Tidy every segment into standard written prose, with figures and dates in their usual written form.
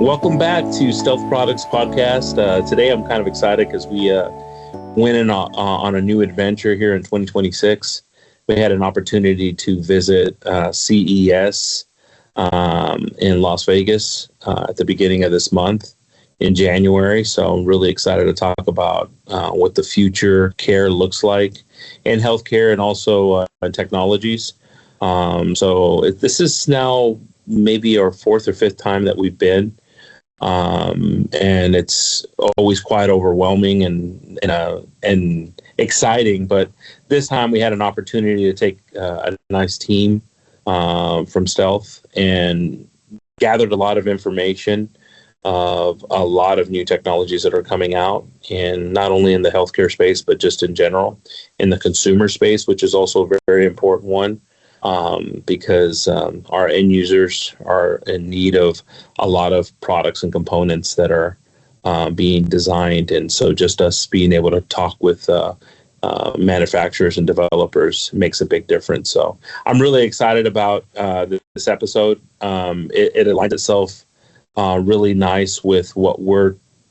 Welcome back to Stealth Products Podcast. Today I'm kind of excited because we went in on a new adventure here in 2026. We had an opportunity to visit CES in Las Vegas at the beginning of this month in January. So I'm really excited to talk about what the future care looks like in healthcare and also technologies. This is now maybe our fourth or fifth time that we've been. And it's always quite overwhelming and exciting. But this time we had an opportunity to take a nice team from Stealth and gathered a lot of information of a lot of new technologies that are coming out, and not only in the healthcare space, but just in general in the consumer space, which is also a very, very important one. Because our end users are in need of a lot of products and components that are being designed. And so just us being able to talk with manufacturers and developers makes a big difference. So I'm really excited about this episode. It aligns itself really nice with what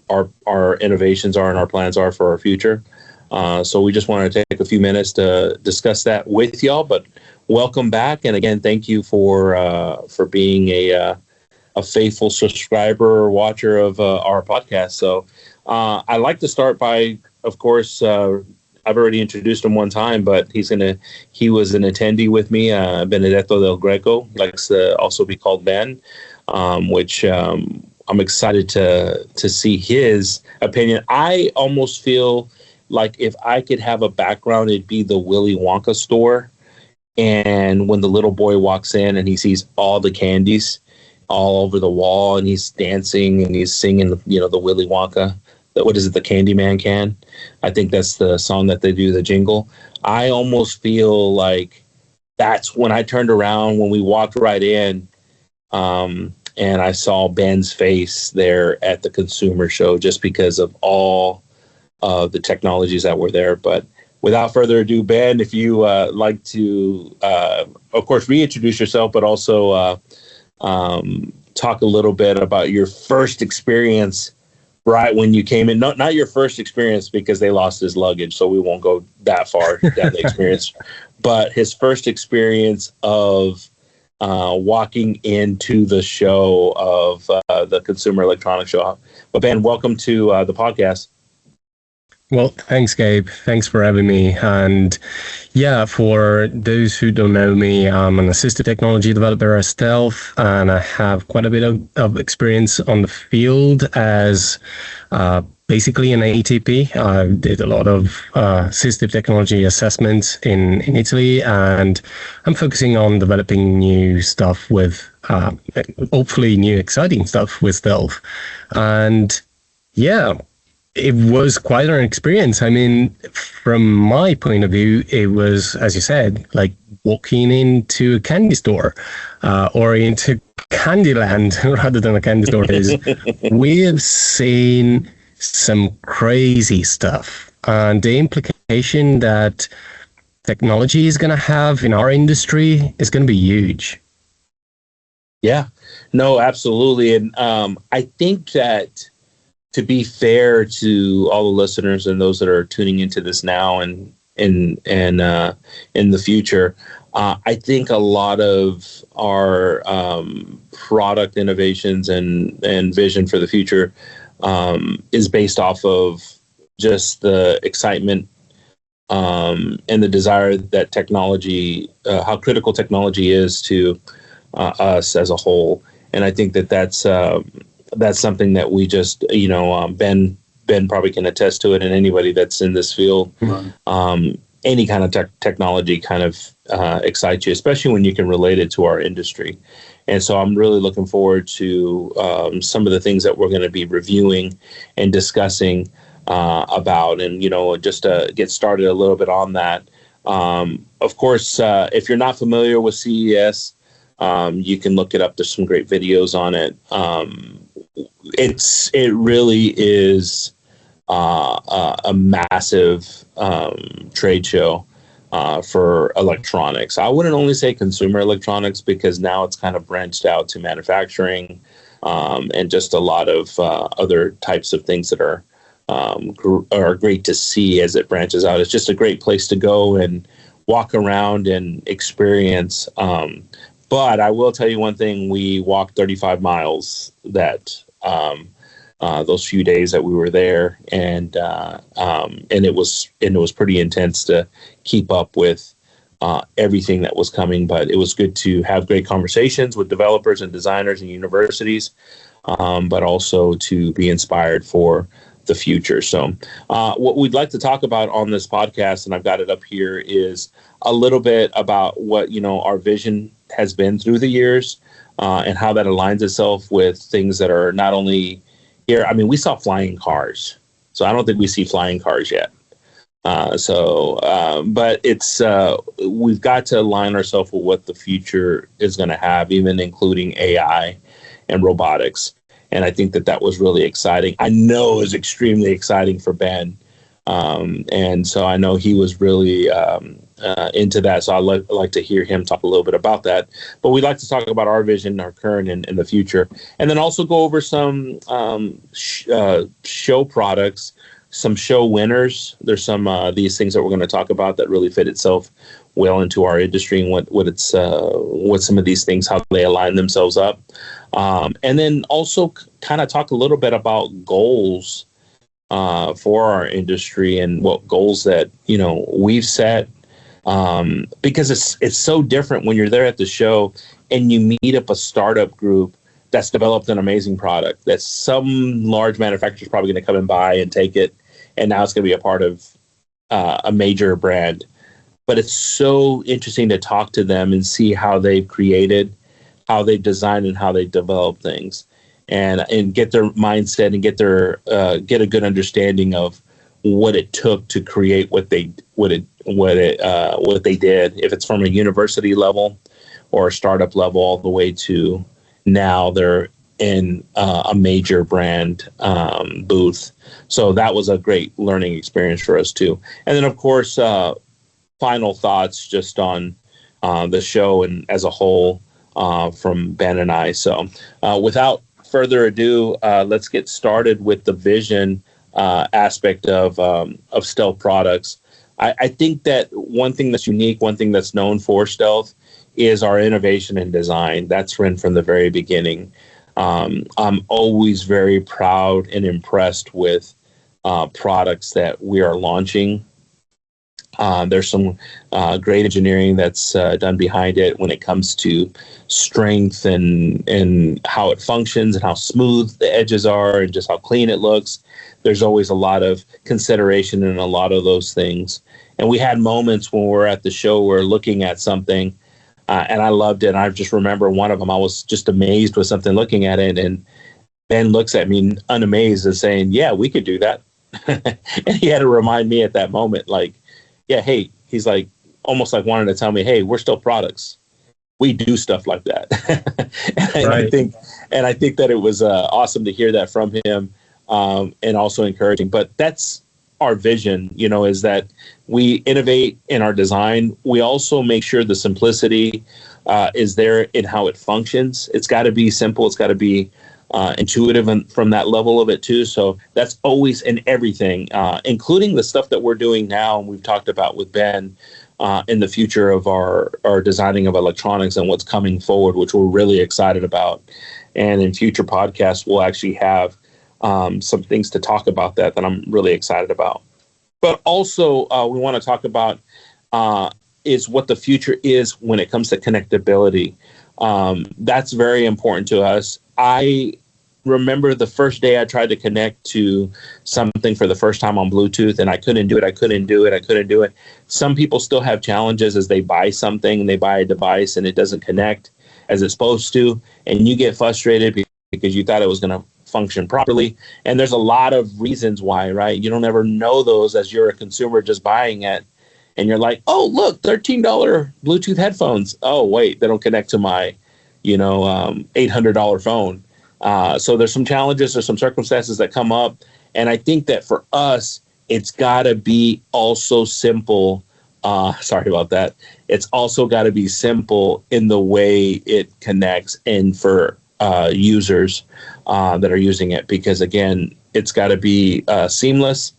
our innovations are and our plans are for our future. So we just wanted to take a few minutes to discuss that with y'all, but welcome back. And again, thank you for being a faithful subscriber or watcher of our podcast. So I like to start by, of course, I've already introduced him one time, but he was an attendee with me, Benedetto Del Greco, likes to also be called Ben, which I'm excited to see his opinion. I almost feel like if I could have a background, it'd be the Willy Wonka store. And when the little boy walks in and he sees all the candies all over the wall and he's dancing and he's singing, the Willy Wonka, what is it, the Candyman can? I think that's the song that they do, the jingle. I almost feel like that's when I turned around, when we walked right in, and I saw Ben's face there at the consumer show just because of all the technologies that were there. But without further ado, Ben, if you like to, of course, reintroduce yourself, but also talk a little bit about your first experience right when you came in. Not your first experience because they lost his luggage, so we won't go that far down the experience, but his first experience of walking into the show of the Consumer Electronics Show. But Ben, welcome to the podcast. Well, thanks, Gabe. Thanks for having me. And yeah, for those who don't know me, I'm an assistive technology developer at Stealth, and I have quite a bit of experience on the field as basically an ATP. I did a lot of assistive technology assessments in Italy, and I'm focusing on developing new stuff with, hopefully new exciting stuff with Stealth. And yeah, it was quite an experience. I mean, from my point of view, it was, as you said, like walking into a candy store or into Candyland rather than a candy store. We have seen some crazy stuff, and the implication that technology is going to have in our industry is going to be huge. Yeah, no, absolutely. And I think that, to be fair to all the listeners and those that are tuning into this now and in the future, I think a lot of our product innovations and vision for the future is based off of just the excitement and the desire that technology, how critical technology is to us as a whole. And I think that's something that we just, Ben probably can attest to it, and anybody that's in this field, any kind of technology kind of excites you, especially when you can relate it to our industry. And so I'm really looking forward to some of the things that we're going to be reviewing and discussing about, and, just to get started a little bit on that. Of course, if you're not familiar with CES, you can look it up. There's some great videos on it. It really is a massive trade show for electronics. I wouldn't only say consumer electronics, because now it's kind of branched out to manufacturing, and just a lot of other types of things that are great to see as it branches out. It's just a great place to go and walk around and experience. But I will tell you one thing: we walked 35 miles those few days that we were there, and it was pretty intense to keep up with everything that was coming. But it was good to have great conversations with developers and designers and universities, but also to be inspired for the future. So what we'd like to talk about on this podcast, and I've got it up here, is a little bit about what our vision has been through the years, and how that aligns itself with things that are not only here. I mean, we saw flying cars, so I don't think we see flying cars yet. But it's we've got to align ourselves with what the future is going to have, even including AI and robotics. And I think that was really exciting. I know it was extremely exciting for Ben. And so I know he was really into that. So I'd like to hear him talk a little bit about that. But we'd like to talk about our vision, our current, and the future. And then also go over some show products, some show winners. There's some these things that we're going to talk about that really fit itself well into our industry, and what some of these things, how they align themselves up. And then also kind of talk a little bit about goals for our industry, and what goals that we've set, because it's so different when you're there at the show and you meet up a startup group that's developed an amazing product that some large manufacturer is probably going to come and buy and take it, and now it's going to be a part of a major brand. But it's so interesting to talk to them and see how they've created, how they've designed, and how they develop things, and get their mindset and get a good understanding of what it took to create what they did. If it's from a university level or a startup level, all the way to now they're in a major brand booth. So that was a great learning experience for us too. And then of course, final thoughts just on the show and as a whole from Ben and I. So without further ado, let's get started with the vision aspect of Stealth Products. I think that one thing that's unique, one thing that's known for Stealth, is our innovation and design. That's been from the very beginning. I'm always very proud and impressed with products that we are launching. There's some great engineering that's done behind it when it comes to strength and how it functions and how smooth the edges are and just how clean it looks. There's always a lot of consideration in a lot of those things. And we had moments when we're at the show, we're looking at something, and I loved it. And I just remember one of them, I was just amazed with something looking at it. And Ben looks at me unamazed and saying, "Yeah, we could do that." And he had to remind me at that moment, like, yeah, hey, he's like, almost like wanting to tell me, hey, we're still products. We do stuff like that. And right. I think that it was awesome to hear that from him, and also encouraging. But that's our vision, is that we innovate in our design. We also make sure the simplicity is there in how it functions. It's got to be simple. It's got to be intuitive, and from that level of it too. So that's always in everything, including the stuff that we're doing now, and we've talked about with Ben in the future of our designing of electronics and what's coming forward, which we're really excited about. And in future podcasts, we'll actually have some things to talk about that I'm really excited about. But also we want to talk about is what the future is when it comes to connectability. That's very important to us. I remember the first day I tried to connect to something for the first time on Bluetooth, and I couldn't do it. Some people still have challenges as they buy something and they buy a device and it doesn't connect as it's supposed to, and you get frustrated because you thought it was going to function properly. And there's a lot of reasons why, right? You don't ever know those as you're a consumer just buying it. And you're like, oh, look, $13 Bluetooth headphones. Oh, wait, they don't connect to my, $800 phone. So there's some challenges, there's some circumstances that come up. And I think that for us, it's got to be also simple. Sorry about that. It's also got to be simple in the way it connects, and for users that are using it, because again, it's got to be seamless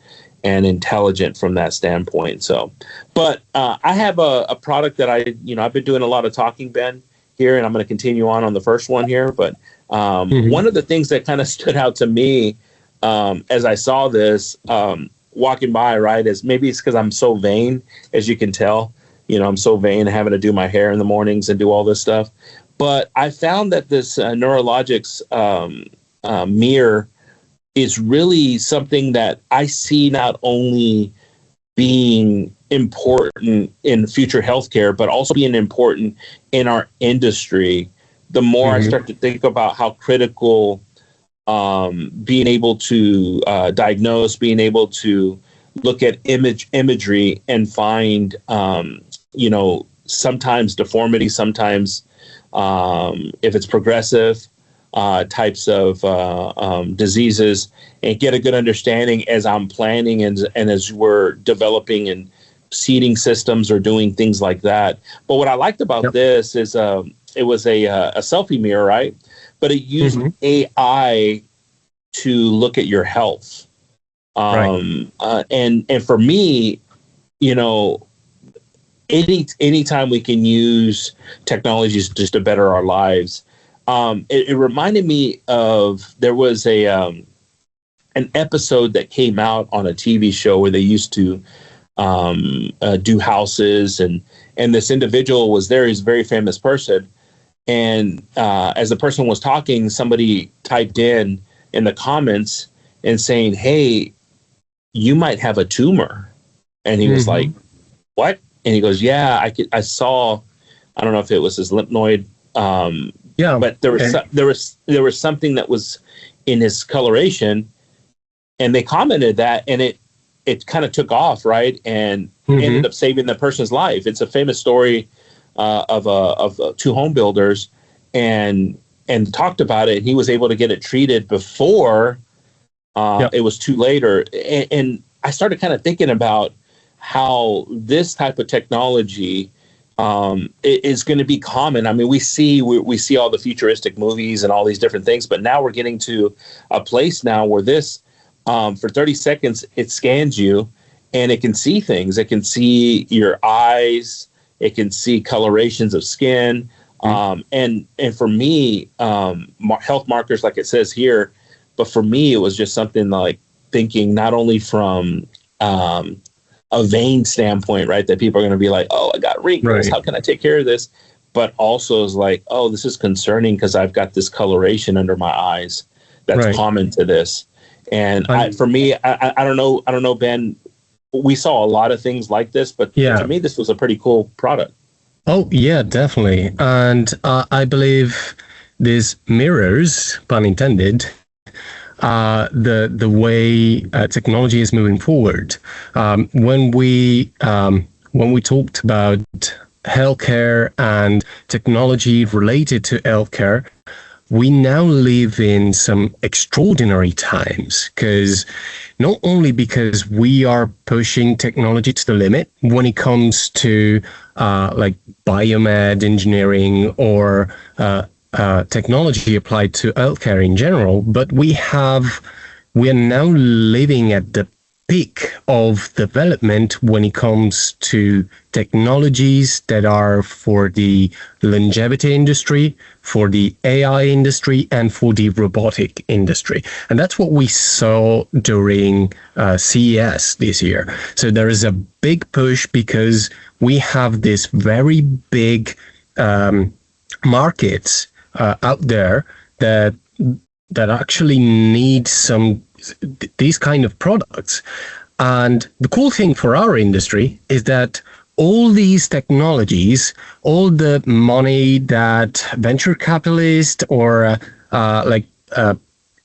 and intelligent from that standpoint. So, but I have a product that I've been doing a lot of talking, Ben, here, and I'm going to continue on the first one here. But one of the things that kind of stood out to me as I saw this walking by, right, is maybe it's because I'm so vain, as you can tell. I'm so vain having to do my hair in the mornings and do all this stuff. But I found that this Nuralogix mirror is really something that I see not only being important in future healthcare, but also being important in our industry. The more I start to think about how critical being able to diagnose, being able to look at imagery and find, sometimes deformity, sometimes if it's progressive types of diseases, and get a good understanding as I'm planning and as we're developing and seating systems or doing things like that. But what I liked about this is it was a selfie mirror, right? But it used AI to look at your health. And for me, anytime we can use technologies just to better our lives, it reminded me of, there was an episode that came out on a TV show where they used to do houses, and this individual was there. He's a very famous person, and as the person was talking, somebody typed in the comments and saying, "Hey, you might have a tumor," and he was like, "What?" And he goes, "Yeah, I saw, I don't know if it was his lymph node, but there was something that was in his coloration," and they commented that, and it kind of took off, right, and ended up saving the person's life. It's a famous story of two home builders, and talked about it. And he was able to get it treated before it was too late. And I started kind of thinking about how this type of technology is going to be common. I mean, we see all the futuristic movies and all these different things, but now we're getting to a place now where this, for 30 seconds, it scans you and it can see things. It can see your eyes. It can see colorations of skin. And for me, health markers, like it says here, but for me, it was just something like thinking not only from a vein standpoint, right, that people are going to be like, "Oh, I got wrinkles. How can I take care of this?" But also is like, "Oh, this is concerning because I've got this coloration under my eyes that's common to this." And for me, I don't know, Ben, we saw a lot of things like this, but to me, this was a pretty cool product. Oh, yeah, definitely. And I believe these mirrors, pun intended, the way technology is moving forward. When we talked about healthcare and technology related to healthcare, we now live in some extraordinary times, not only because we are pushing technology to the limit when it comes to like biomed engineering or technology applied to healthcare in general, but we are now living at the peak of development when it comes to technologies that are for the longevity industry, for the AI industry, and for the robotic industry. And that's what we saw during CES this year. So there is a big push because we have this very big markets out there that actually need these kind of products. And the cool thing for our industry is that all these technologies, all the money that venture capitalists or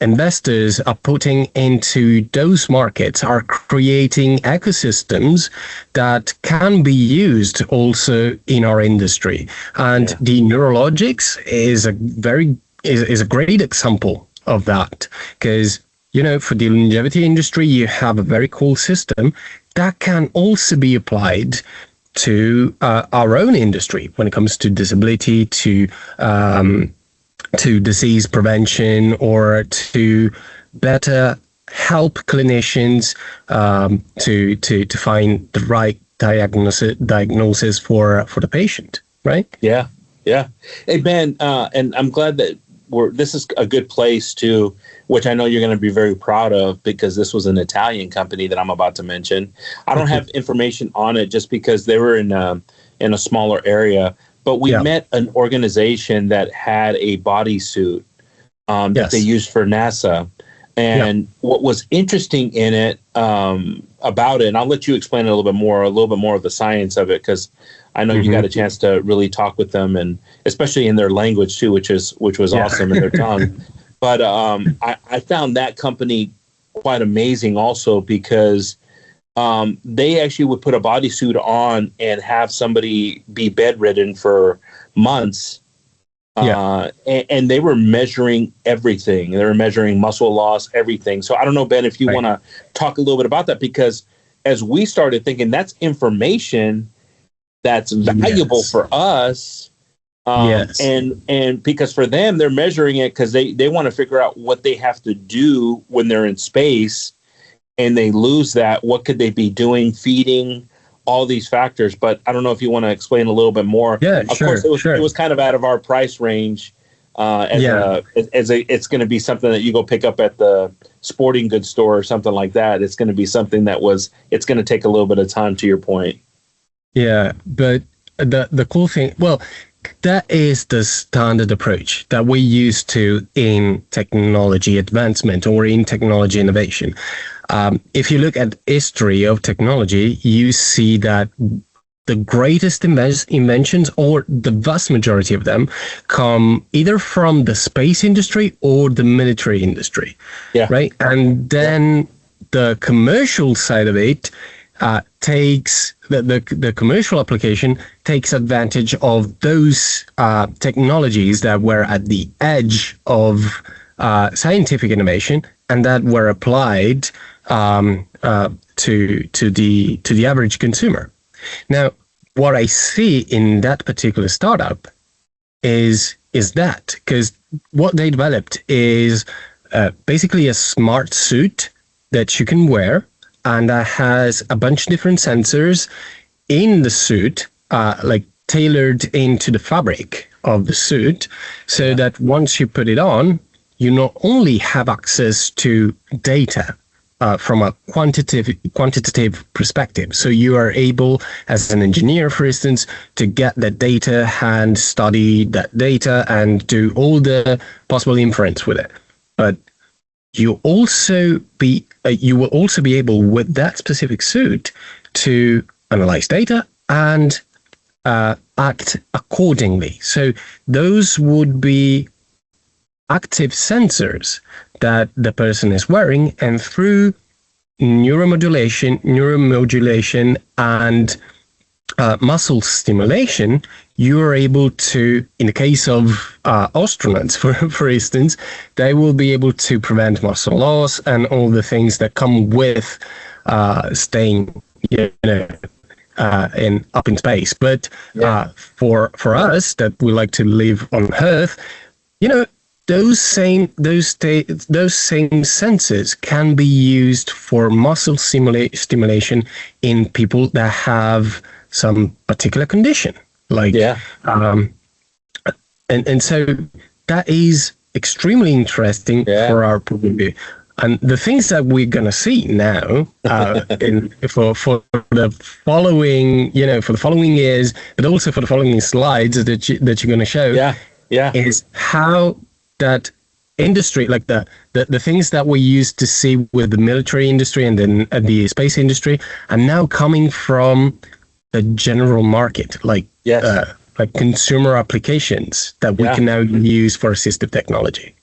investors are putting into those markets are creating ecosystems that can be used also in our industry. And the Nuralogix is a great example of that, because for the longevity industry, you have a very cool system that can also be applied to our own industry when it comes to disability, to to disease prevention or to better help clinicians to find the right diagnosis for the patient, right? Yeah, yeah. Hey, Ben, and I'm glad that this is a good place to, which I know you're going to be very proud of, because this was an Italian company that I'm about to mention. I don't have information on it just because they were in a smaller area, but we met an organization that had a bodysuit that they used for NASA. And what was interesting in it about it, and I'll let you explain it a little bit more of the science of it, because I know you got a chance to really talk with them, and especially in their language too, which was awesome in their tongue. But I found that company quite amazing also, because they actually would put a bodysuit on and have somebody be bedridden for months. And they were measuring everything. They were measuring muscle loss, everything. So I don't know, Ben, if you want to talk a little bit about that, because as we started thinking, that's information that's valuable for us. And because for them, they're measuring it because they want to figure out what they have to do when they're in space and they lose that. What could they be doing, feeding, all these factors? But I don't know if you want to explain a little bit more. Of course, it was kind of out of our price range. It's going to be something that you go pick up at the sporting goods store or something like that. It's going to be something it's going to take a little bit of time, to your point. Yeah, but the cool thing, that is the standard approach that we use to in technology advancement or in technology innovation. If you look at history of technology, you see that the greatest inventions, or the vast majority of them, come either from the space industry or the military industry. Right? And then the commercial side of it takes the commercial application takes advantage of those technologies that were at the edge of scientific innovation and that were applied to the average consumer. Now, what I see in that particular startup is that, because what they developed is basically a smart suit that you can wear, and that has a bunch of different sensors in the suit, like tailored into the fabric of the suit, so that once you put it on, you not only have access to data from a quantitative perspective. So you are able, as an engineer, for instance, to get that data and study that data and do all the possible inference with it. But you will also be able, with that specific suit, to analyze data and act accordingly. So those would be active sensors that the person is wearing, and through neuromodulation and muscle stimulation, you are able to, in the case of astronauts, for instance, they will be able to prevent muscle loss and all the things that come with staying, up in space. But for us that we like to live on Earth, those same senses can be used for muscle stimulation in people that have some particular condition, and so that is extremely interesting for our point of view. And the things that we're gonna see now for the following years, but also for the following slides that you're gonna show, is how that industry, like the things that we used to see with the military industry and then the space industry, are now coming from the general market, like consumer applications that we can now use for assistive technology.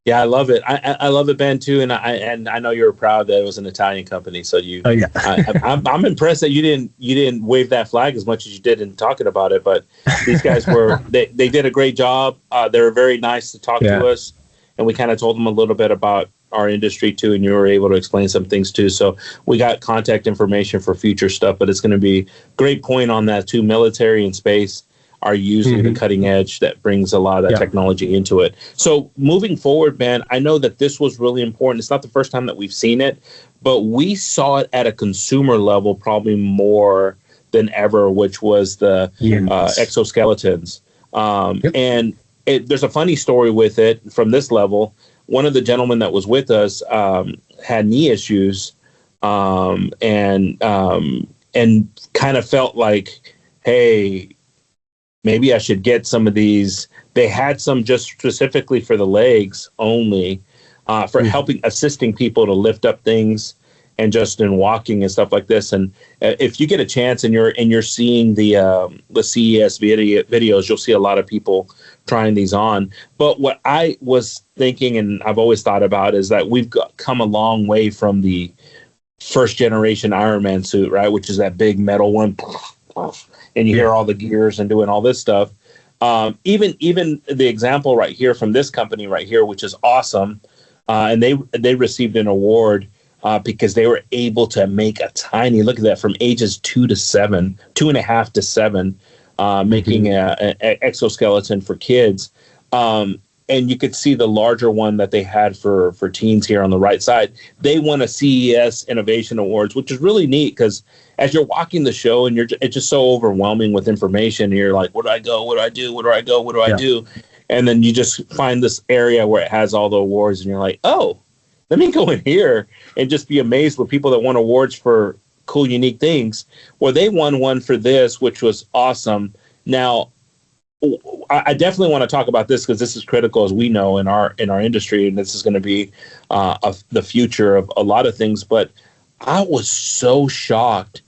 Yeah, I love it. I love it, Ben, too, and I know you're proud that it was an Italian company. So I'm impressed that you didn't wave that flag as much as you did in talking about it. But these guys they did a great job. They were very nice to talk to us, and we kind of told them a little bit about our industry too, and you were able to explain some things too. So we got contact information for future stuff, but it's going to be great point on that too, military and space. are using the cutting edge that brings a lot of that technology into it. So moving forward, man, I know that this was really important. It's not the first time that we've seen it, but we saw it at a consumer level probably more than ever, which was the exoskeletons. And there's a funny story with it from this level. One of the gentlemen that was with us had knee issues and kind of felt like, hey, maybe I should get some of these. They had some just specifically for the legs only, for assisting people to lift up things and just in walking and stuff like this. And if you get a chance and you're seeing the CES videos, you'll see a lot of people trying these on. But what I was thinking, and I've always thought about, is that we've come a long way from the first generation Iron Man suit, right? Which is that big metal one. And you hear all the gears and doing all this stuff. Even the example right here from this company right here, which is awesome. And they received an award because they were able to make a tiny, look at that, from ages 2.5 to 7, making an exoskeleton for kids. And you could see the larger one that they had for teens here on the right side. They won a CES Innovation Awards, which is really neat because as you're walking the show and it's just so overwhelming with information. And you're like, where do I go? What do I do? Where do I go? What do I do? And then you just find this area where it has all the awards and you're like, oh, let me go in here and just be amazed with people that won awards for cool, unique things. Well, they won one for this, which was awesome. Now, I definitely want to talk about this because this is critical, as we know, in our industry, and this is going to be the future of a lot of things. But I was so shocked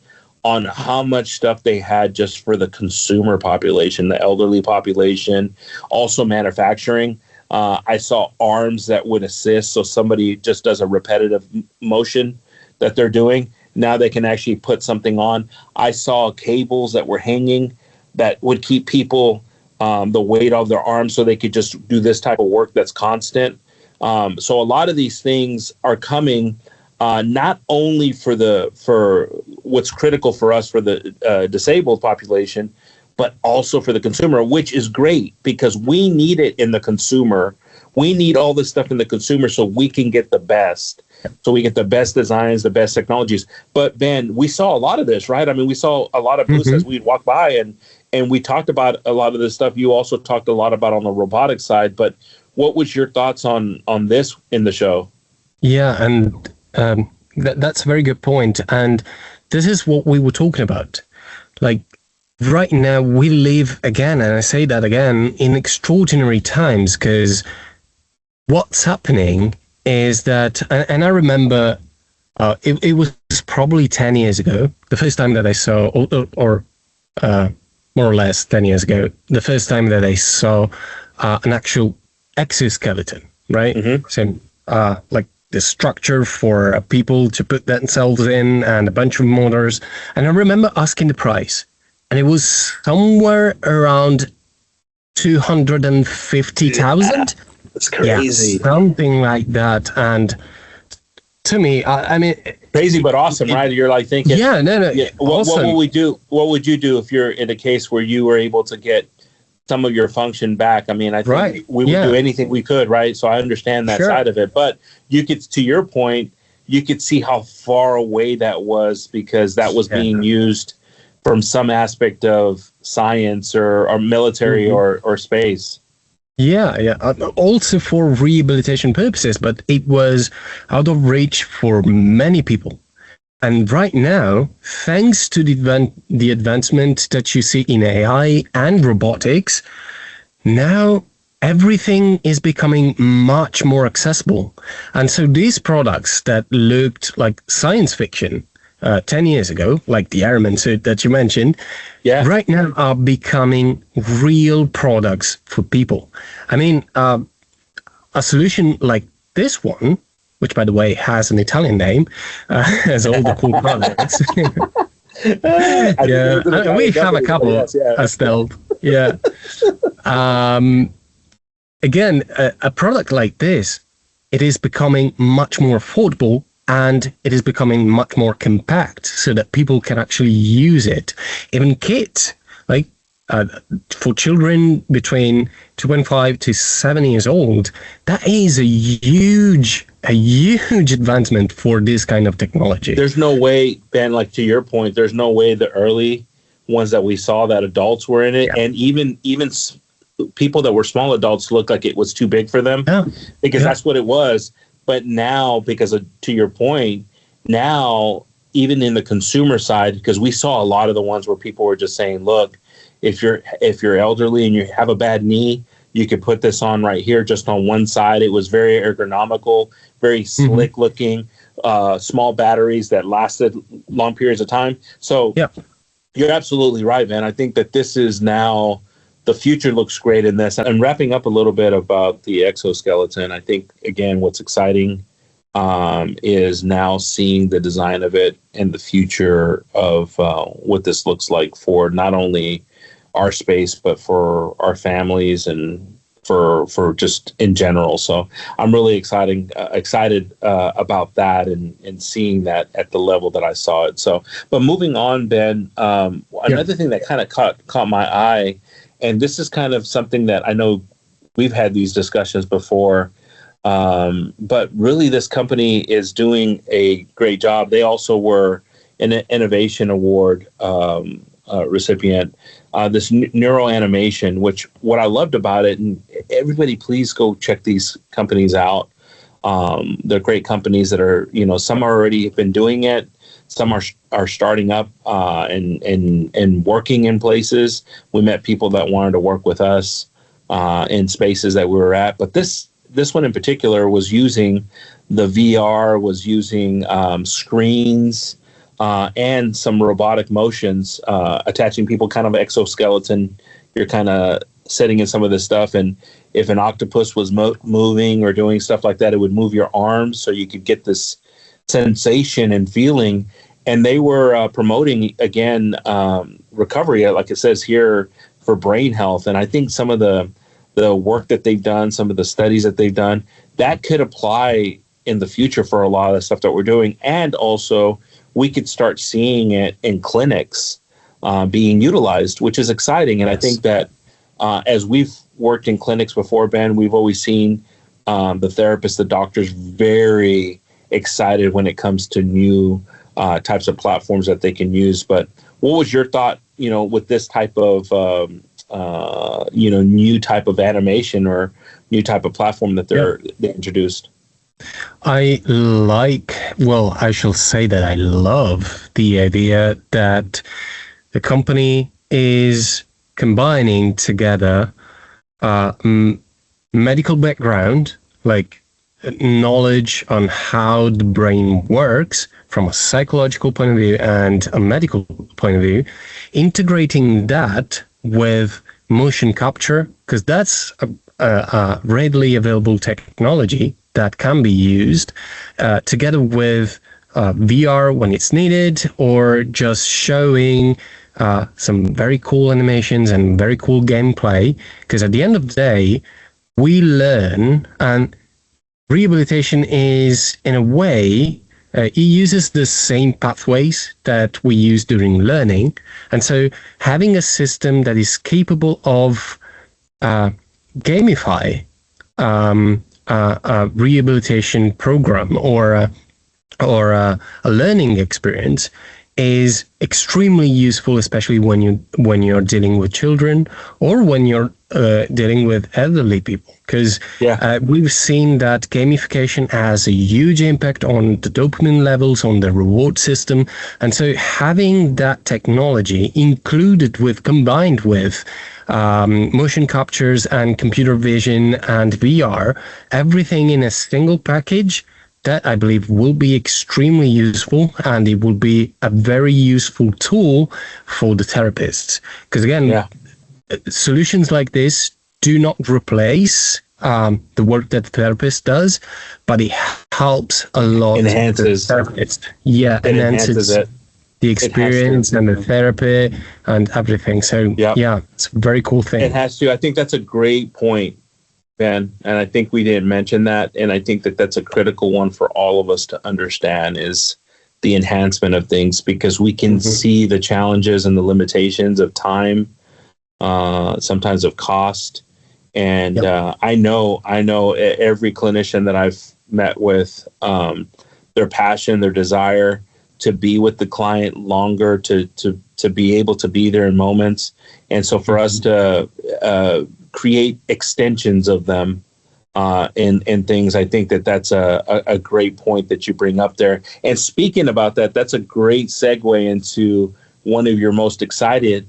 on how much stuff they had just for the consumer population, the elderly population, also manufacturing. I saw arms that would assist, so somebody just does a repetitive motion that they're doing. Now they can actually put something on. I saw cables that were hanging that would keep people the weight of their arms so they could just do this type of work that's constant. So a lot of these things are coming not only for what's critical for us for the disabled population, but also for the consumer, which is great because we need it in the consumer. We need all this stuff in the consumer so we can get the best. So we get the best designs, the best technologies. But Ben, we saw a lot of this, right? I mean, we saw a lot of booths as we'd walk by and we talked about a lot of this stuff. You also talked a lot about on the robotics side, but what was your thoughts on this in the show? Yeah, and that's a very good point. And this is what we were talking about. Like right now, we live again, and I say that again, in extraordinary times because what's happening is that, and I remember it was probably 10 years ago, the first time that I saw, or more or less 10 years ago, the first time that I saw an actual exoskeleton, right? So like the structure for people to put themselves in and a bunch of motors. And I remember asking the price, and it was somewhere around 250,000. It's crazy. Yeah, something like that. And to me, I mean, crazy but awesome, right? You're like thinking, awesome. What would we do? What would you do if you're in a case where you were able to get some of your function back? I mean, I think we would do anything we could, right? So I understand that side of it. But you could, to your point, you could see how far away that was because that was being used from some aspect of science or military or space. Yeah. Also for rehabilitation purposes, but it was out of reach for many people. And right now, thanks to the advancement that you see in AI and robotics, now everything is becoming much more accessible. And so these products that looked like science fiction 10 years ago, like the Iron Man suit that you mentioned, right now are becoming real products for people. I mean, a solution like this one, which by the way has an Italian name, has all the cool products. We have a couple as well. Yeah. Again, a product like this, it is becoming much more affordable. And it is becoming much more compact so that people can actually use it. Even kids, like for children between 2.5 to 7 years old, that is a huge advancement for this kind of technology. There's no way, Ben, like to your point, there's no way the early ones that we saw that adults were in it, and even people that were small adults looked like it was too big for them, because that's what it was. But now, because to your point, now even in the consumer side, because we saw a lot of the ones where people were just saying, look, if you're elderly and you have a bad knee, you could put this on right here, just on one side. It was very ergonomical, very slick looking, small batteries that lasted long periods of time. So you're absolutely right, man. I think that this is now, the future looks great in this. And wrapping up a little bit about the exoskeleton, I think, again, what's exciting is now seeing the design of it and the future of what this looks like for not only our space, but for our families and for just in general. So I'm really excited about that and seeing that at the level that I saw it. So, but moving on, Ben, another thing that kind of caught my eye, and this is kind of something that I know we've had these discussions before, but really this company is doing a great job. They also were an Innovation Award recipient, this Neuroanimation, which what I loved about it, and everybody please go check these companies out. They're great companies that are, some already been doing it. Some are starting up and working in places. We met people that wanted to work with us in spaces that we were at. But this one in particular was using the VR, was using screens, and some robotic motions, attaching people, kind of exoskeleton. You're kind of setting in some of this stuff. And if an octopus was moving or doing stuff like that, it would move your arms so you could get this sensation and feeling. And they were promoting, again, recovery, like it says here, for brain health. And I think some of the work that they've done, some of the studies that they've done, that could apply in the future for a lot of the stuff that we're doing. And also, we could start seeing it in clinics being utilized, which is exciting. And I think that as we've worked in clinics before, Ben, we've always seen the therapists, the doctors very excited when it comes to new types of platforms that they can use. But what was your thought, with this type of, new type of animation or new type of platform that they introduced? I shall say that I love the idea that the company is combining together medical background, like knowledge on how the brain works from a psychological point of view and a medical point of view, integrating that with motion capture, because that's a readily available technology that can be used together with VR when it's needed, or just showing some very cool animations and very cool gameplay. Because at the end of the day, we learn, and rehabilitation is, in a way, it uses the same pathways that we use during learning. And so having a system that is capable of gamify a rehabilitation program or a learning experience is extremely useful, especially when you're dealing with children or when you're dealing with elderly people, because we've seen that gamification has a huge impact on the dopamine levels, on the reward system. And so having that technology combined with motion captures and computer vision and VR, everything in a single package, that I believe will be extremely useful, and it will be a very useful tool for the therapists. Because again, solutions like this do not replace the work that the therapist does, but it helps a lot. Enhances the therapist. Enhances it. The experience and the therapy and everything. So it's a very cool thing. It has to. I think that's a great point, Ben, and I think we didn't mention that, and I think that that's a critical one for all of us to understand, is the enhancement of things, because we can see the challenges and the limitations of time sometimes of cost. And I know every clinician that I've met with, their passion, their desire to be with the client longer, to be able to be there in moments. And so for us to create extensions of them in things, I think that's a great point that you bring up there. And speaking about that, that's a great segue into one of your most exciting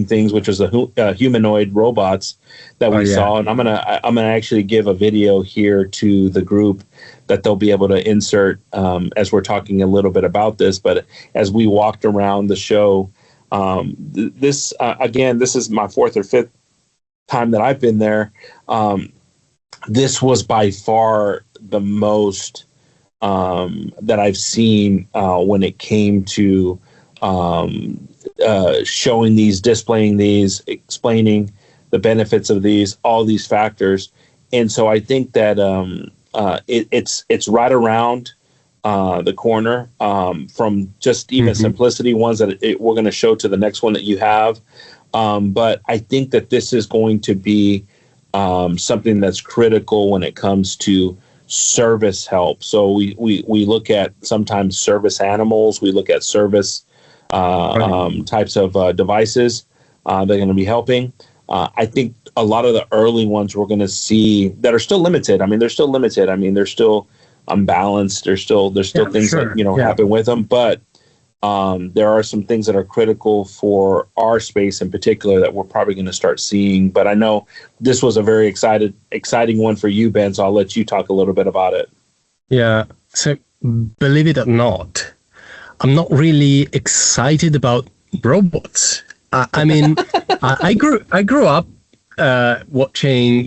things, which was the humanoid robots that we saw. And I'm gonna actually give a video here to the group that they'll be able to insert as we're talking a little bit about this. But as we walked around the show, this is my fourth or fifth time that I've been there. This was by far the most that I've seen when it came to showing these, displaying these, explaining the benefits of these, all these factors. And so I think that it's right around the corner from just even simplicity ones that we're going to show to the next one that you have. But I think that this is going to be something that's critical when it comes to service help. So we look at sometimes service animals, we look at service types of devices that are going to be helping. I think a lot of the early ones we're going to see that are still limited. I mean, they're still limited. I mean, they're still unbalanced. There's still things that happen with them. But there are some things that are critical for our space in particular that we're probably going to start seeing. But I know this was a very exciting one for you, Ben. So I'll let you talk a little bit about it. Yeah. So believe it or not, I'm not really excited about robots. I mean, I grew up watching,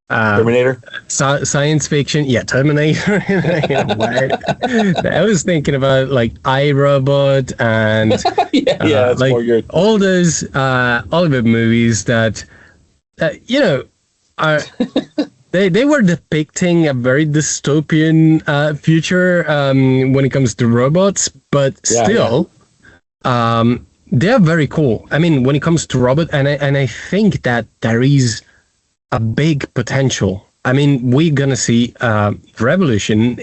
Terminator, science fiction. Yeah, Terminator. I was thinking about like iRobot and all those Oliver movies that are. They were depicting a very dystopian future when it comes to robots, but still, they're very cool. I mean, when it comes to robots, and I think that there is a big potential. I mean, we're gonna see revolution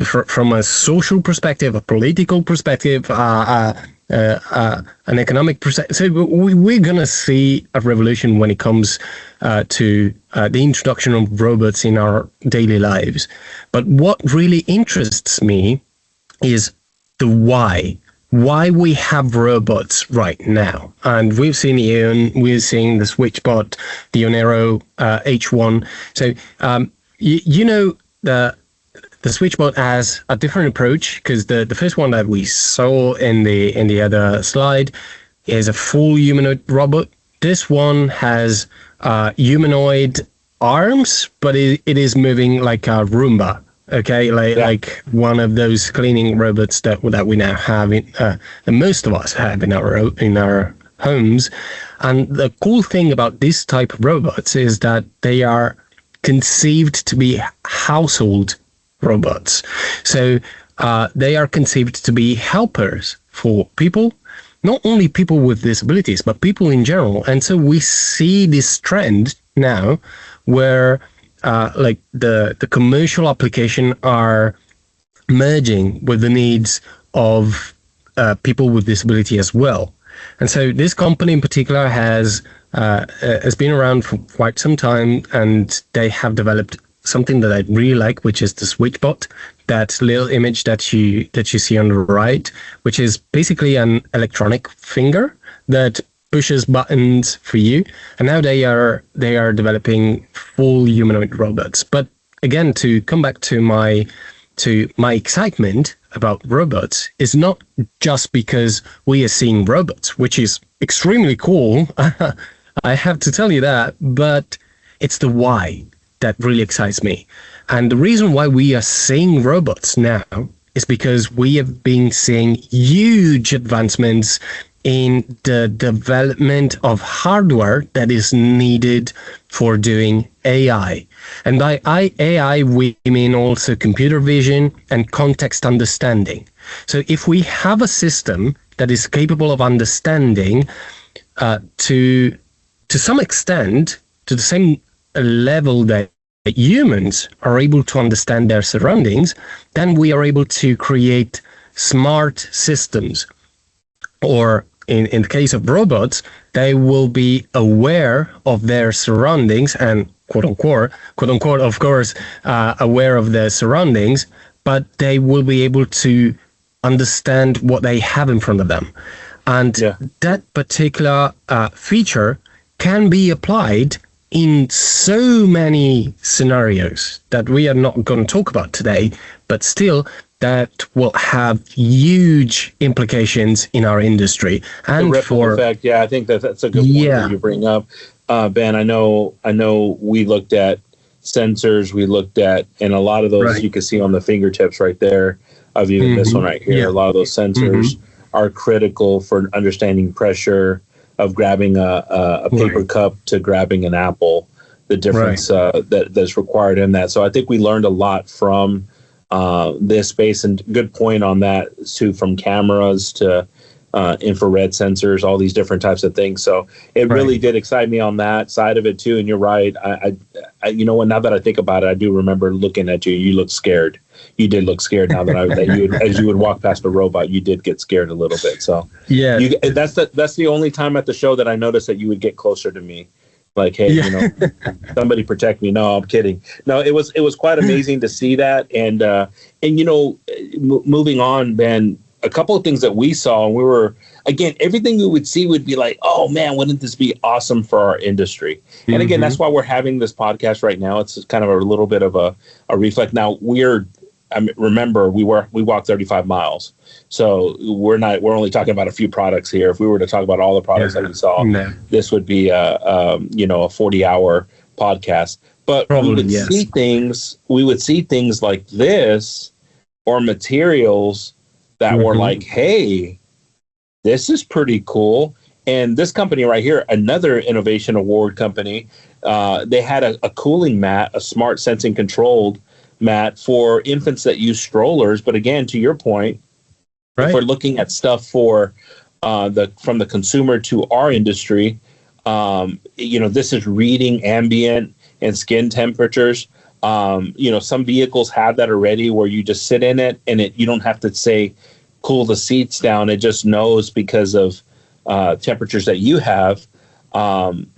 from a social perspective, a political perspective, an economic perspective. So we're gonna see a revolution when it comes to the introduction of robots in our daily lives. But what really interests me is the why we have robots right now. And we've seen AEON, we're seeing the Switchbot, the Onero H1. So the Switchbot has a different approach, because the first one that we saw in the other slide is a full humanoid robot. This one has humanoid arms, but it is moving like a Roomba. Okay, like one of those cleaning robots that we now have and most of us have in our homes. And the cool thing about this type of robots is that they are conceived to be household robots. So they are conceived to be helpers for people, not only people with disabilities, but people in general. And so we see this trend now where like the commercial application are merging with the needs of people with disability as well. And so this company in particular has been around for quite some time, and they have developed something that I really like, which is the Switchbot, that little image that you see on the right, which is basically an electronic finger that pushes buttons for you. And now they are developing full humanoid robots. But again, to come back to my excitement about robots is not just because we are seeing robots, which is extremely cool. I have to tell you that, but it's the why that really excites me. And the reason why we are seeing robots now is because we have been seeing huge advancements in the development of hardware that is needed for doing AI. And by AI, we mean also computer vision and context understanding. So if we have a system that is capable of understanding to some extent, to the same level that humans are able to understand their surroundings, then we are able to create smart systems. Or in the case of robots, they will be aware of their surroundings and quote unquote, of course, aware of their surroundings, but they will be able to understand what they have in front of them. And that particular feature can be applied in so many scenarios that we are not going to talk about today, but still that will have huge implications in our industry. And the ripple effect, yeah, I think that's a good point that you bring up. Ben, I know we looked at sensors, and a lot of those you can see on the fingertips right there of even this one right here. Yeah. A lot of those sensors are critical for understanding pressure, of grabbing a paper cup to grabbing an apple, the difference that's required in that. So I think we learned a lot from this space, and good point on that too, from cameras to infrared sensors, all these different types of things. So it really did excite me on that side of it too. And you're right. I you know what? Now that I think about it, I do remember looking at you. You looked scared. You did look scared. Now that as you would walk past the robot, you did get scared a little bit. So yeah, that's the only time at the show that I noticed that you would get closer to me. Like, hey, somebody protect me. No, I'm kidding. No, it was quite amazing to see that. And moving on, Ben, a couple of things that we saw, and we were, again, everything we would see would be like, oh man, wouldn't this be awesome for our industry? And again, that's why we're having this podcast right now. It's kind of a little bit of a reflect. Now remember, we walked 35 miles. So we're only talking about a few products here. If we were to talk about all the products that we saw, this would be a 40-hour podcast. But we would see things like this, or materials that were like, hey, this is pretty cool. And this company right here, another Innovation Award company, they had a cooling mat, a smart sensing controlled mat for infants that use strollers. But again, to your point, if we're looking at stuff for from the consumer to our industry, this is reading ambient and skin temperatures. Some vehicles have that already, where you just sit in it and you don't have to say cool the seats down. It just knows because of temperatures that you have.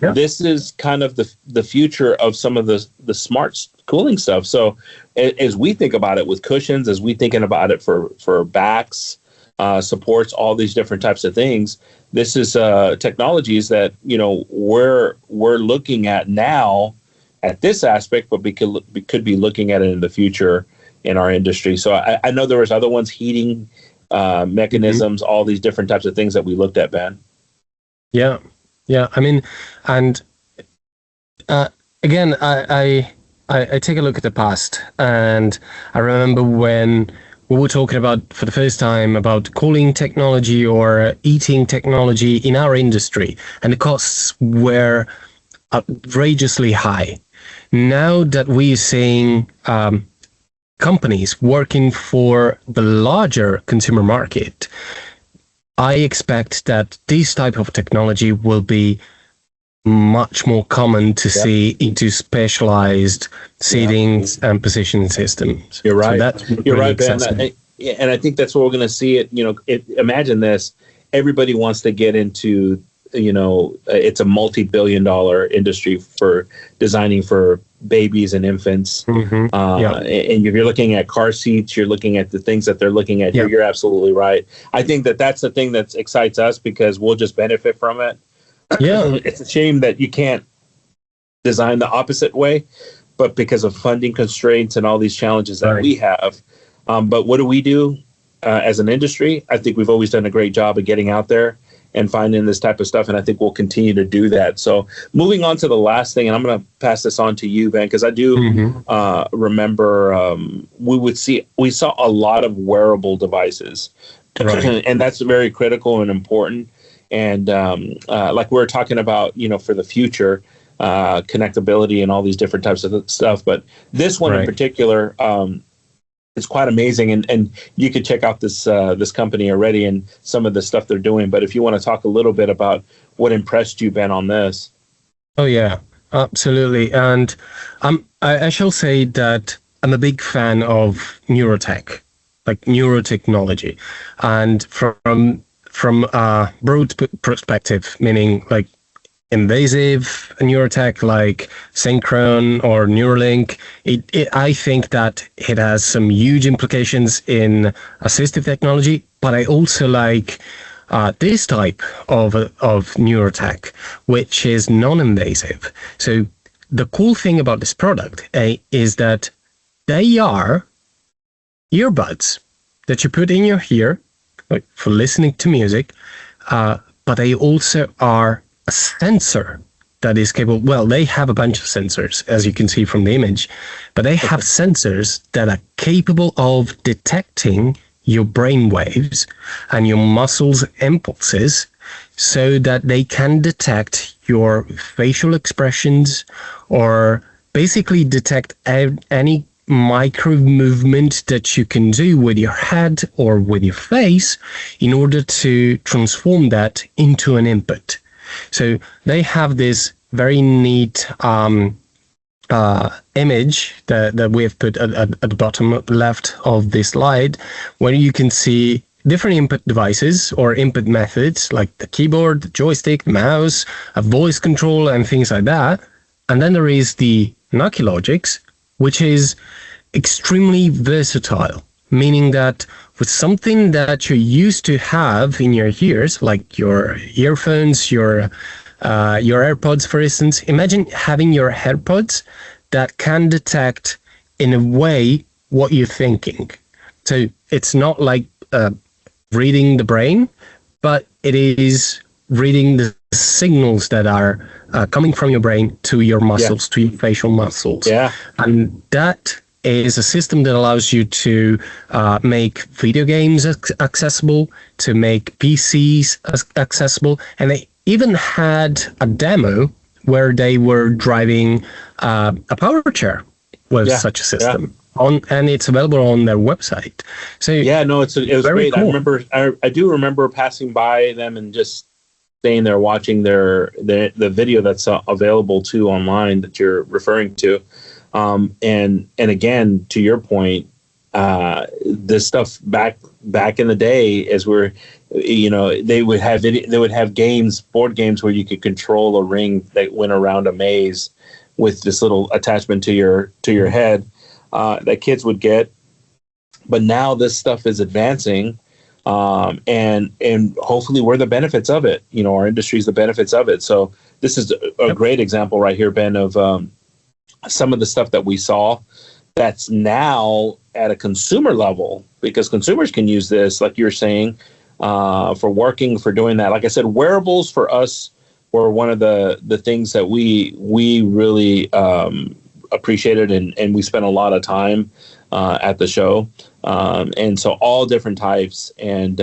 This is kind of the future of some of the smart cooling stuff. So as we think about it with cushions, as we thinking about it for backs, supports, all these different types of things, this is technologies that we're looking at now at this aspect, but we could be looking at it in the future in our industry. So I know there was other ones, heating mechanisms, all these different types of things that we looked at, Ben. Yeah. I mean, and again, I take a look at the past, and I remember when we were talking about, for the first time, about cooling technology or heating technology in our industry, and the costs were outrageously high. Now that we're seeing companies working for the larger consumer market, I expect that this type of technology will be much more common to see into specialized seatings and position systems. You're right. So that's You're really right, Ben. And I think that's what we're going to see it. Imagine this. Everybody wants to get into, it's a multi-billion-dollar industry for designing for babies and infants. And if you're looking at car seats, you're looking at the things that they're looking at here. You're absolutely right. I think that's the thing that excites us, because we'll just benefit from it. It's a shame that you can't design the opposite way, but because of funding constraints and all these challenges that we have. But what do we do as an industry? I think we've always done a great job of getting out there and finding this type of stuff, and I think we'll continue to do that. So moving on to the last thing, and I'm going to pass this on to you, Ben, because I do remember we saw a lot of wearable devices, and that's very critical and important. And like we were talking about, for the future, connectability and all these different types of stuff. But this one in particular, it's quite amazing. And you could check out this company already and some of the stuff they're doing. But if you want to talk a little bit about what impressed you, Ben, on this. Oh yeah, absolutely. And I shall say that I'm a big fan of neurotech, like neurotechnology, and from a broad perspective, meaning like invasive neurotech like Synchron or Neuralink. I think that it has some huge implications in assistive technology, but I also like this type of neurotech, which is non-invasive. So the cool thing about this product is that they are earbuds that you put in your ear, like for listening to music, but they also are a sensor that is capable. Well, they have a bunch of sensors, as you can see from the image, but they have sensors that are capable of detecting your brain waves and your muscles impulses so that they can detect your facial expressions or basically detect any micro movement that you can do with your head or with your face in order to transform that into an input. So they have this very neat image that we have put at the bottom left of this slide, where you can see different input devices or input methods like the keyboard, the joystick, the mouse, a voice control, and things like that. And then there is the Naqilogix, which is extremely versatile, meaning that with something that you used to have in your ears, like your earphones, your AirPods, for instance, imagine having your AirPods that can detect in a way what you're thinking. So it's not like reading the brain, but it is reading the signals that are coming from your brain to your muscles, to your facial muscles. Yeah. And that is a system that allows you to make video games accessible, to make PCs accessible. And they even had a demo where they were driving a power chair with such a system. And it's available on their website. So yeah, no, it was great. Cool. I do remember passing by them and just staying there watching the video that's available too online that you're referring to. And again, to your point, this stuff back in the day, as we're, they would have games, board games where you could control a ring that went around a maze with this little attachment to your head that kids would get. But now this stuff is advancing, and hopefully we're the benefits of it. Our industry is the benefits of it. So this is a great example right here, Ben, of some of the stuff that we saw that's now at a consumer level, because consumers can use this, like you're saying, for working, for doing that. Like I said, wearables for us were one of the things that we really appreciated, and we spent a lot of time at the show. And so all different types and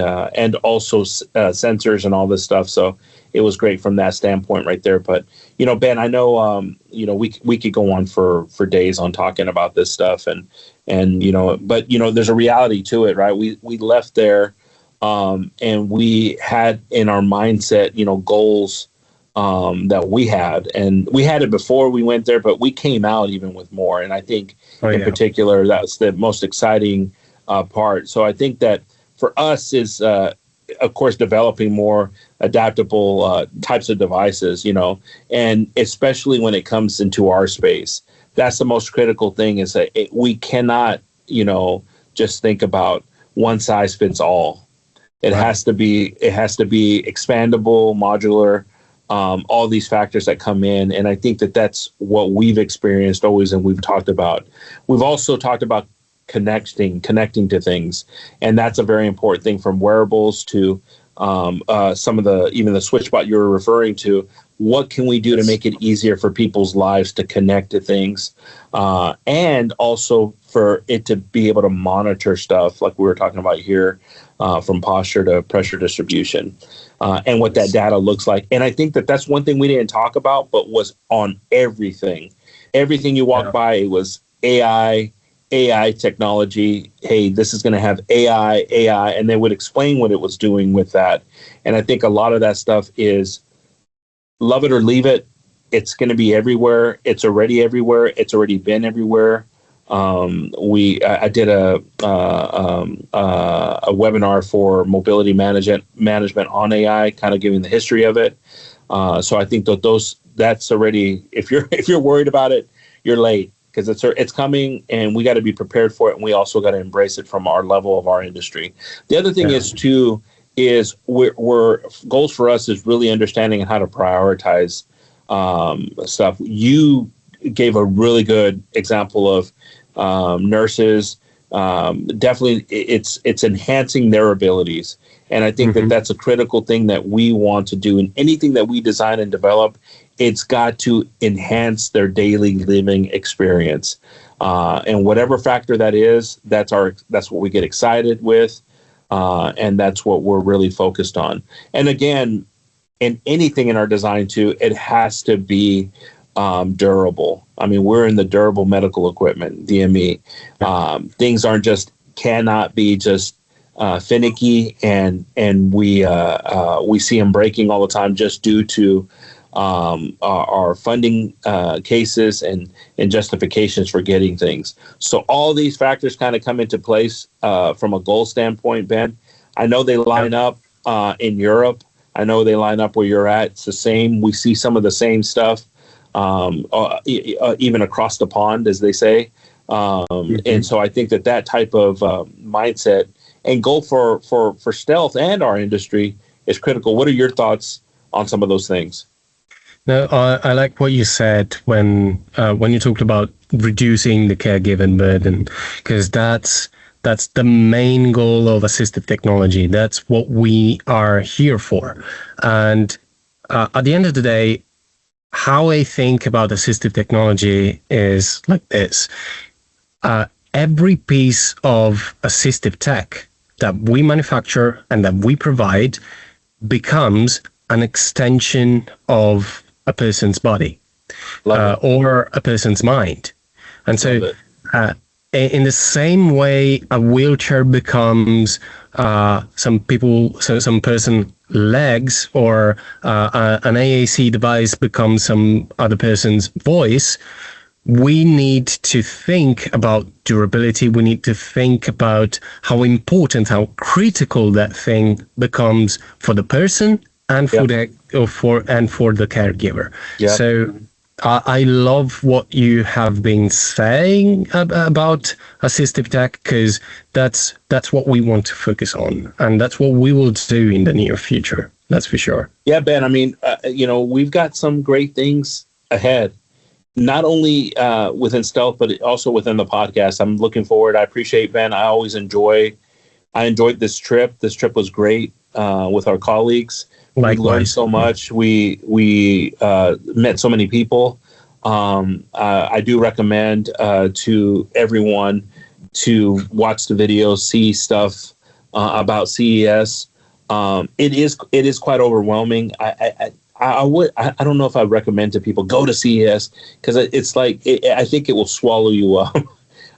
also sensors and all this stuff. So it was great from that standpoint right there. But, Ben, I know, we could go on for days on talking about this stuff but there's a reality to it, right? We left there, and we had in our mindset, goals, that we had, and we had it before we went there, but we came out even with more. And I think in particular, that's the most exciting part. So I think that for us is, of course, developing more adaptable types of devices, and especially when it comes into our space, that's the most critical thing, is that we cannot, just think about one size fits all. It has to be expandable, modular, all these factors that come in. And I think that that's what we've experienced always, and we've talked about. We've also talked about connecting to things, and that's a very important thing, from wearables to some of even the Switchbot you were referring to. What can we do to make it easier for people's lives to connect to things, and also for it to be able to monitor stuff like we were talking about here, from posture to pressure distribution, and what that data looks like. And I think that that's one thing we didn't talk about, but was on everything. Everything you walk by, it was AI, AI technology. Hey, this is going to have AI, and they would explain what it was doing with that. And I think a lot of that stuff is love it or leave it. It's going to be everywhere. It's already everywhere. It's already been everywhere. I did a webinar for mobility management on AI, kind of giving the history of it. So I think that's already, if you're worried about it, you're late, because it's coming, and we got to be prepared for it, and we also got to embrace it from our level of our industry. The other thing is we're goals for us is really understanding how to prioritize stuff. You gave a really good example of nurses. Definitely, it's enhancing their abilities, and I think that's a critical thing that we want to do. In anything that we design and develop, it's got to enhance their daily living experience, and whatever factor that is, that's what we get excited with, and that's what we're really focused on. And again, in anything in our design too, it has to be durable. I mean, we're in the durable medical equipment, DME. Things cannot be just finicky, and we see them breaking all the time just due to our funding cases and justifications for getting things. So all these factors kind of come into place from a goal standpoint, Ben. I know they line up in Europe. I know they line up where you're at. It's the same. We see some of the same stuff, even across the pond, as they say. And so I think that type of mindset and goal for stealth and our industry is critical. What are your thoughts on some of those things? No, I like what you said when you talked about reducing the caregiving burden, because that's the main goal of assistive technology. That's what we are here for. And at the end of the day, how I think about assistive technology is like this. Every piece of assistive tech that we manufacture and that we provide becomes an extension of a person's body or a person's mind. And so in the same way a wheelchair becomes some person legs, or an AAC device becomes some other person's voice, we need to think about durability. We need to think about how important, how critical that thing becomes for the person and for the caregiver. So I love what you have been saying about assistive tech, because that's what we want to focus on, and that's what we will do in the near future. That's for sure. Yeah, Ben. I mean, we've got some great things ahead, not only within Stealth, but also within the podcast. I'm looking forward. I appreciate, Ben. I enjoyed this trip. This trip was great with our colleagues. Likewise. We learned so much. We met so many people. I do recommend to everyone to watch the videos, see stuff about CES. It is quite overwhelming. I don't know if I'd recommend to people go to CES, because it's like I think it will swallow you up.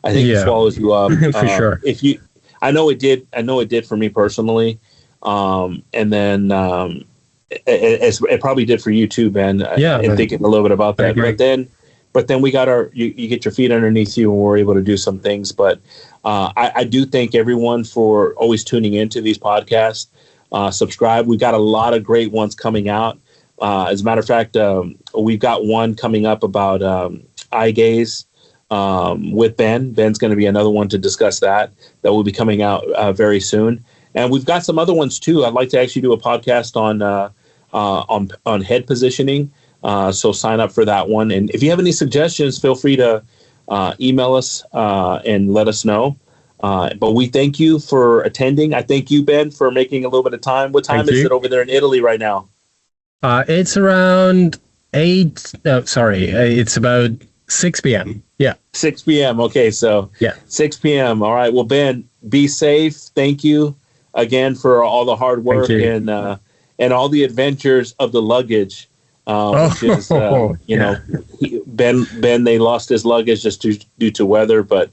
I think it swallows you up for sure. I know it did for me personally. And then it probably did for you too, Ben. And thinking a little bit about that. But then we got you get your feet underneath you, and we're able to do some things. But I do thank everyone for always tuning into these podcasts. Subscribe. We got a lot of great ones coming out. As a matter of fact, we've got one coming up about eye gaze with Ben. Ben's going to be another one to discuss that will be coming out very soon. And we've got some other ones too. I'd like to actually do a podcast on head positioning. So sign up for that one. And if you have any suggestions, feel free to email us and let us know. But we thank you for attending. I thank you, Ben, for making a little bit of time. What time is it over there in Italy right now? It's around 8. It's about 6 p.m. Yeah. 6 p.m. Okay. So 6 p.m. All right. Well, Ben, be safe. Thank you again for all the hard work and all the adventures of the luggage, which is, Ben, they lost his luggage just due to weather, but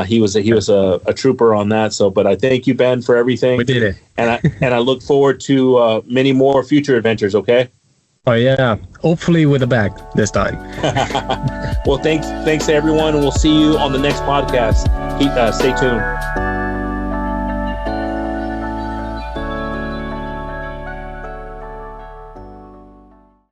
He was a trooper on that. So, but I thank you, Ben, for everything. We did it. And I look forward to many more future adventures. Okay. Oh yeah, hopefully with a bag this time. Well, thanks to everyone, and we'll see you on the next podcast. Stay tuned.